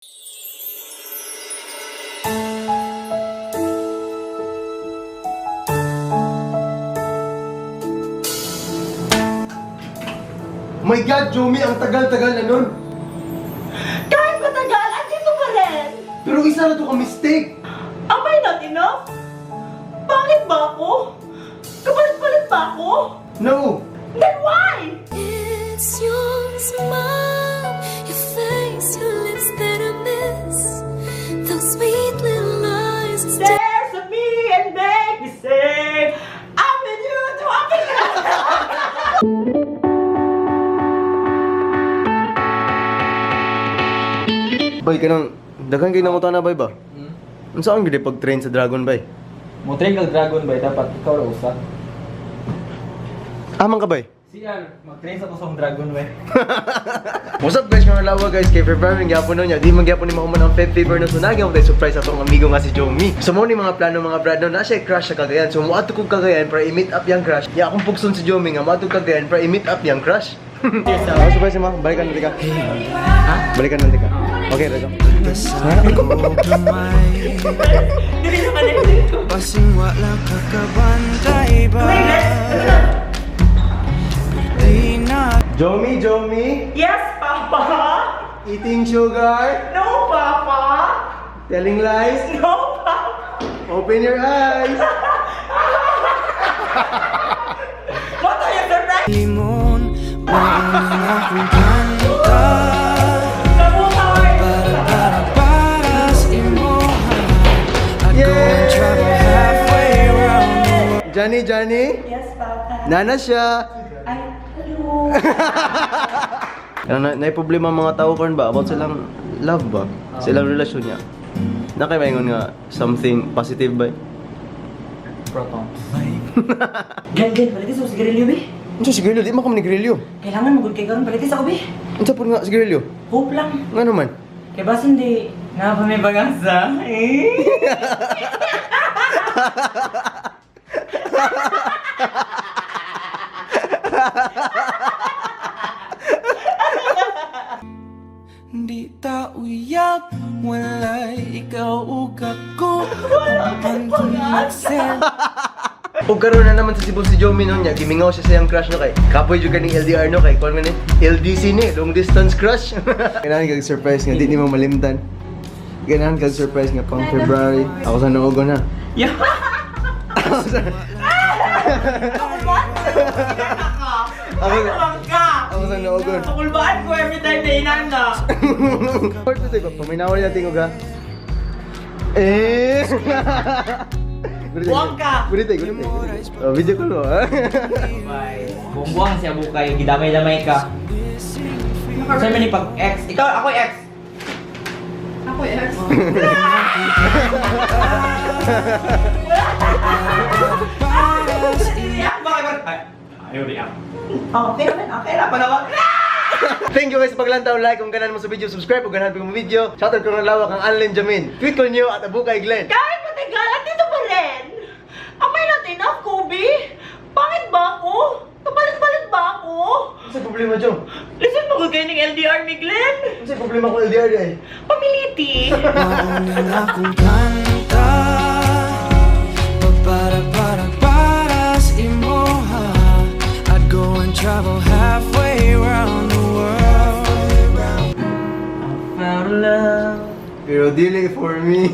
My God, Jomi, ang tagal-tagal na nun. Kahit matagal, andito pa rin! Pero isa na to ka mistake. Am I not enough? Bakit ba ako? Kapalit-palit ba ako? No. Then why? It's your smile, your face, your lips that I miss. Those sweet little eyes. There's a me and make me say I'm with you to happy. Bay, kanang daghan kayo nangutan na, bay ba? Ano saan gede pag-train sa Dragon, bay? Mo train kag Dragon bay dapat ikaw ra usa. Amang ka, bay? Siya mag-train sa kusong Dragon bay. What's up guys, mga lawa guys, kay February ng gyapon nun niya. Di man gyapon ni mahuman ang Feb Fever na sunagi ako tayo surprise atong amigo nga si Jomi. So mo ni mga plano mga brad na siya crush sa Cagayan. So muadto kog Cagayan para i-meet up yang crush. Ya akong pugson si Jomi nga muadto Cagayan para i-meet up yang crush. Ako surprise mo, balikan natin ka. Ha? Balikan natin ka. Okay, redo. Dili na kanil. Pasing wala kakabantay ba? Di na Jomi, Yes, Papa. eating sugar, No, Papa. telling lies, No, Papa. open your eyes. What are you surprised? limon Maunang akong kanta Kabuhay. Para sa imohan I'd go and travel halfway around the world Johnny, Yes, Papa. nana siya. Ay, hello. May problema ang mga tao karon ba about silang love ba? Silang relasyon niya. Nakaimaingon nga something positive ba? Proton. Gan, palitis sa sigarilyo, be. Unsa sigarilyo? Di man kami nigrilyo. Kailangan magod kay karon palitis ako, be. Unsa pud nga sigarilyo? Hope lang. Nga naman. Kaya ba hindi nga pa may bagasa? Di ta uyab Walay ikaw ug ako Ang pantunagsel Ug karon na naman sa Cebu si Jomi nun niya, gimingaw siya sa iyang crush no kay. Kapoy jud ni LDR no kay kuan man ni LDC ni, long distance crush. Kailangan kag surprise nga di ni mo malimtan. Kailangan kag surprise nga pang February. Ako sa noogo na. Yeah. Ako sa Ako Ako sa noogo. Pakulbaan ko every time na inanda. Port to ba? Paminaw niya tingog ha. Eh. Buwang ka! Gunit tayo. Oh, video call mo ha. Buang siya bukay gidamay-damay ka. Sa man ni pag ex, ikaw ako ex. Ako yes. Ayaw di ako. Okay na panawag. Thank you guys sa paglantaw, like kung ganan mo sa video, subscribe kung ganan mo video. Shoutout ko ng lawak ang Anlen Jamin. Tweet ko niyo at Abukay Glenn. Kahit matagal, andito pa rin. Am I not enough, Kobe? Bakit ba ako? Kapalit-palit ba ako? Ano sa problema, Jo? Listen mo kayo ng LDR ni Glenn. Ano sa problema ko LDR eh? Pamiliti. Maunang akong kanta Para sa imoha I'd go and travel halfway around the world Found love. Pero dili for me.